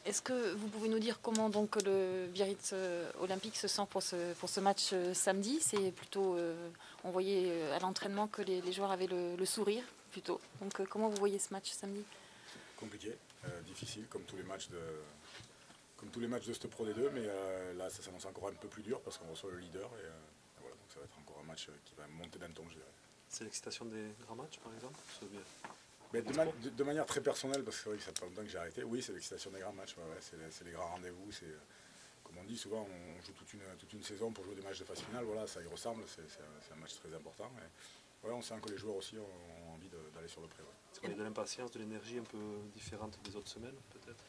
Est-ce que vous pouvez nous dire comment donc le Biarritz Olympique se sent pour ce match samedi? C'est plutôt, on voyait à l'entraînement que les joueurs avaient le sourire plutôt. Donc comment vous voyez ce match samedi? Compliqué, difficile comme tous les matchs de cette Pro D2, mais là ça s'annonce encore un peu plus dur parce qu'on reçoit le leader et voilà, donc ça va être encore un match qui va monter d'un ton, je dirais. C'est l'excitation des grands matchs par exemple? Mais de manière très personnelle, parce que c'est vrai que ça fait pas longtemps que j'ai arrêté, oui, c'est l'excitation des grands matchs, c'est les grands rendez-vous, comme on dit souvent, on joue toute une saison pour jouer des matchs de phase finale, voilà, ça y ressemble, c'est un match très important. Et, voilà, on sent que les joueurs aussi ont envie d'aller sur le pré. Ouais. Est-ce qu'il y a de l'impatience, de l'énergie un peu différente des autres semaines peut-être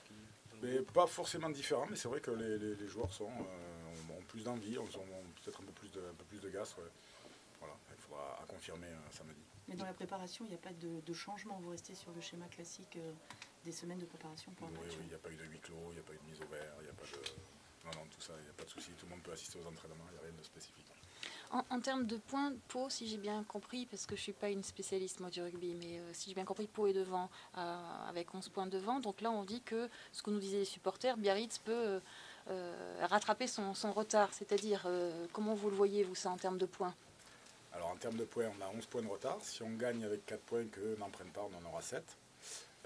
mais pas forcément différent, mais c'est vrai que les joueurs ont plus d'envie, ont peut-être un peu plus de gaz. Ouais. Voilà, il faudra confirmer samedi. Mais dans la préparation, il n'y a pas de changement, vous restez sur le schéma classique des semaines de préparation pour un match? Oui, il n'y a pas eu de huis clos, il n'y a pas eu de mise au vert, il n'y a pas de... Non, tout ça, il n'y a pas de souci, tout le monde peut assister aux entraînements, il n'y a rien de spécifique. En termes de points, Pau, si j'ai bien compris, parce que je ne suis pas une spécialiste moi du rugby, mais si j'ai bien compris, Pau est devant avec 11 points devant. Donc là, on dit que ce que nous disaient les supporters, Biarritz peut rattraper son retard. C'est-à-dire, comment vous le voyez, vous, ça, en termes de points? Alors en termes de points, on a 11 points de retard. Si on gagne avec 4 points qu'eux n'en prennent pas, on en aura 7.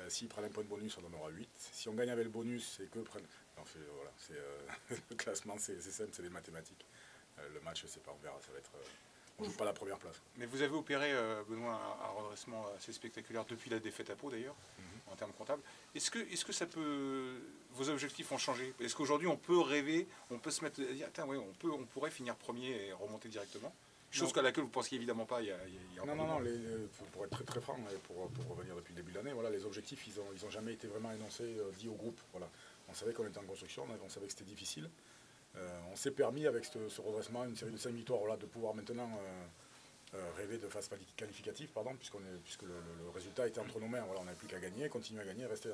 S'ils prennent un point de bonus, on en aura 8. Si on gagne avec le bonus et qu'eux prennent... Non, voilà, le classement, c'est simple, c'est des mathématiques. Le match, c'est pas, on verra, ça va être... on ne joue pas la première place. Mais vous avez opéré, Benoît, un redressement assez spectaculaire depuis la défaite à Pau d'ailleurs, en termes comptables. Est-ce que ça peut... Vos objectifs ont changé? Est-ce qu'aujourd'hui on peut rêver, on peut se mettre à dire, attends, ouais, on pourrait finir premier et remonter directement? Chose à laquelle vous ne pensiez évidemment pas il y a Non, pour être très très franc, pour revenir depuis le début de l'année, voilà, les objectifs, ils ont jamais été vraiment énoncés, dits au groupe. Voilà. On savait qu'on était en construction, on savait que c'était difficile. On s'est permis avec ce redressement, une série de 5 victoires, voilà, de pouvoir maintenant rêver de phase qualificative, pardon, puisque le résultat était entre nos mains. Voilà, on n'avait plus qu'à gagner, continuer à gagner, rester.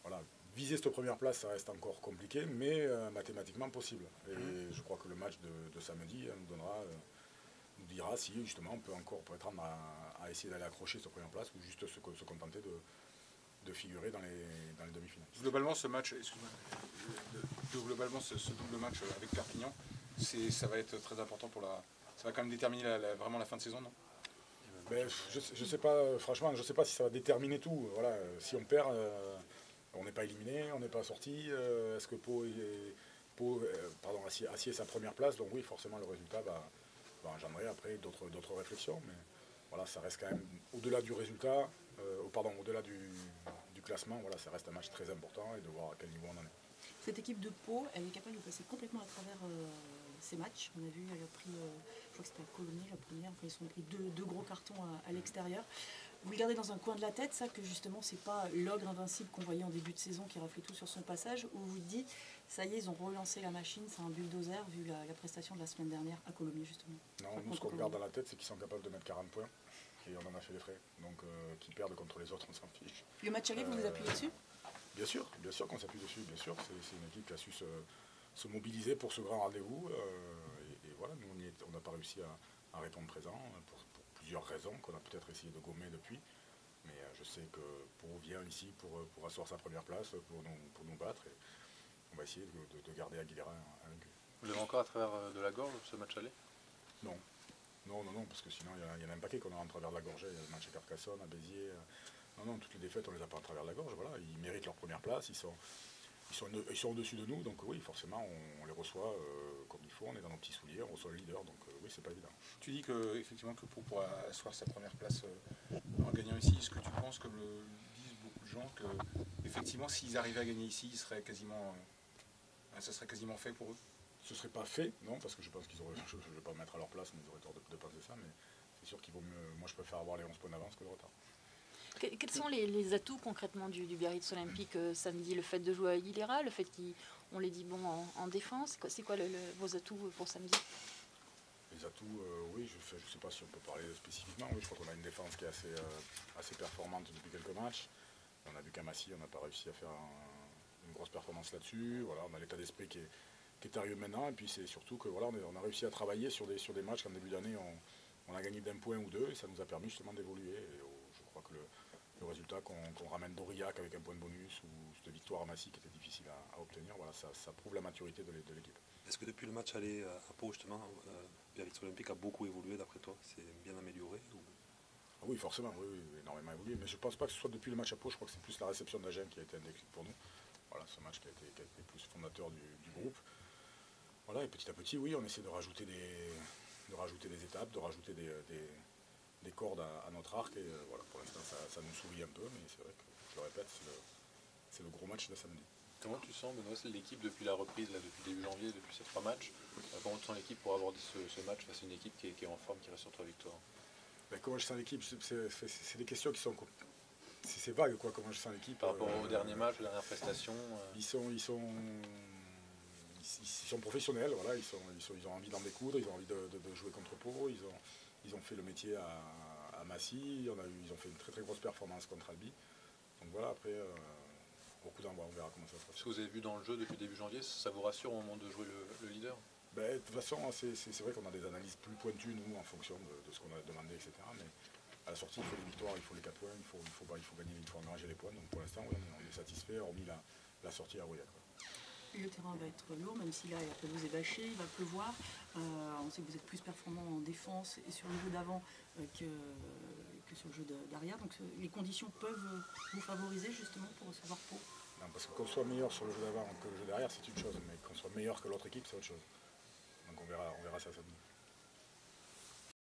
Voilà. Viser cette première place, ça reste encore compliqué, mais mathématiquement possible. Et je crois que le match de samedi nous dira si justement on peut encore prétendre à essayer d'aller accrocher cette première place ou juste se contenter de figurer dans les demi-finales. Globalement, ce match, globalement, ce double match avec Perpignan, ça va être très important ça va quand même déterminer vraiment la fin de saison, non? Ben, je sais pas, franchement, je sais pas si ça va déterminer tout. Voilà, si on perd, on n'est pas éliminé, on n'est pas sorti. Est-ce que Pau assied sa première place? Donc oui, forcément, le résultat va engendrer après d'autres réflexions. Mais voilà, ça reste quand même au-delà du résultat, au-delà du classement. Voilà, ça reste un match très important et de voir à quel niveau on en est. Cette équipe de Pau, elle est capable de passer complètement à travers ces matchs. On a vu, elle a pris, je crois que c'était à Colomiers la première, enfin, ils ont pris deux gros cartons à l'extérieur. Vous le gardez dans un coin de la tête, ça, que justement, c'est pas l'ogre invincible qu'on voyait en début de saison qui raflait tout sur son passage, où vous dites, ça y est, ils ont relancé la machine, c'est un bulldozer, vu la prestation de la semaine dernière à Colomiers, justement. Non, nous, ce qu'on garde dans la tête, c'est qu'ils sont capables de mettre 40 points, et on en a fait les frais. Donc, qu'ils perdent contre les autres, on s'en fiche. Le match aller, vous vous appuyez dessus? Bien sûr qu'on s'appuie dessus, bien sûr. C'est une équipe qui a su se mobiliser pour ce grand rendez-vous. Et voilà, nous, on n'a pas réussi à répondre présent pour plusieurs raisons qu'on a peut-être essayé de gommer depuis. Mais je sais que Pau vient ici pour asseoir sa première place, pour nous battre. Et on va essayer de garder Aguilera invaincu. Vous l'avez encore à travers de la gorge, ce match aller? Non, parce que sinon, il y en a un paquet qu'on a en travers de la gorge. Il y a le match à Carcassonne, à Béziers. Non, toutes les défaites, on les a pas à travers de la gorge. Voilà, ils méritent leur première place, ils sont au-dessus de nous, donc oui, forcément, on les reçoit comme il faut, on est dans nos petits souliers, on reçoit le leader, donc oui, c'est pas évident. Tu dis effectivement que Pau pourra asseoir sa première place en gagnant ici. Est-ce que tu penses, comme le disent beaucoup de gens, que effectivement, s'ils arrivaient à gagner ici, ça serait quasiment fait pour eux? Ce serait pas fait, non, parce que je pense qu'ils auraient, je ne vais pas me mettre à leur place, mais ils auraient tort de penser ça, mais c'est sûr qu'il vaut mieux, moi je préfère avoir les 11 points d'avance que le retard. Quels sont les atouts concrètement du Biarritz Olympique samedi? Le fait de jouer à Aguilera, le fait qu'on les dit bon en défense, c'est quoi vos atouts pour samedi? Les atouts, oui, je ne sais pas si on peut parler spécifiquement, oui, je crois qu'on a une défense qui est assez performante depuis quelques matchs. On a vu qu'à Massy, on n'a pas réussi à faire une grosse performance là-dessus. Voilà, on a l'état d'esprit qui est arrivé maintenant, et puis c'est surtout que voilà, on a réussi à travailler sur des matchs qu'en début d'année on a gagné d'un point ou deux, et ça nous a permis justement d'évoluer. Je crois que le résultat qu'on ramène d'Aurillac avec un point de bonus ou cette victoire à Massy qui était difficile à obtenir, voilà, ça prouve la maturité de l'équipe. Est-ce que depuis le match aller à Pau, justement, Biarritz Olympique a beaucoup évolué d'après toi? C'est bien amélioré ou... Ah oui, forcément, oui, énormément évolué. Mais je ne pense pas que ce soit depuis le match à Pau, je crois que c'est plus la réception d'Agen qui a été un déclic pour nous. Voilà, ce match qui a été plus fondateur du groupe. Voilà, et petit à petit, oui, on essaie de rajouter des étapes, de rajouter des cordes à notre arc. Et voilà, pour l'instant, ça nous sourit un peu, mais c'est vrai que, je le répète, c'est le gros match de samedi. Comment tu sens, Benoît, l'équipe depuis la reprise, là, depuis début janvier, depuis ces 3 matchs? Comment tu sens l'équipe pour aborder ce match face à une équipe qui est en forme, qui reste sur 3 victoires? Ben, comment je sens l'équipe? C'est des questions qui sont... C'est vague, quoi, comment je sens l'équipe. Par rapport au dernier match, aux dernières prestations Ils sont professionnels, voilà, ils ont envie d'en découdre, ils ont envie de jouer contre Pau, ils ont fait le métier à Massy, ils ont fait une très très grosse performance contre Albi. Donc voilà, après, beaucoup d'envois, on verra comment ça se passe. Ce que vous avez vu dans le jeu depuis début janvier, ça vous rassure au moment de jouer le leader? Ben, de toute façon, c'est vrai qu'on a des analyses plus pointues, nous, en fonction de ce qu'on a demandé, etc. Mais à la sortie, il faut les victoires, il faut les 4 points, il faut gagner, il faut engager les points. Donc pour l'instant, on est satisfait, hormis la sortie à Aurillac. Le terrain va être lourd, même si là la pelouse est bâchée, il va pleuvoir. On sait que vous êtes plus performant en défense et sur le jeu d'avant que sur le jeu d'arrière. Donc les conditions peuvent vous favoriser justement pour recevoir Pau. Non, parce que qu'on soit meilleur sur le jeu d'avant que le jeu derrière, c'est une chose, mais qu'on soit meilleur que l'autre équipe, c'est autre chose. Donc on verra ça samedi.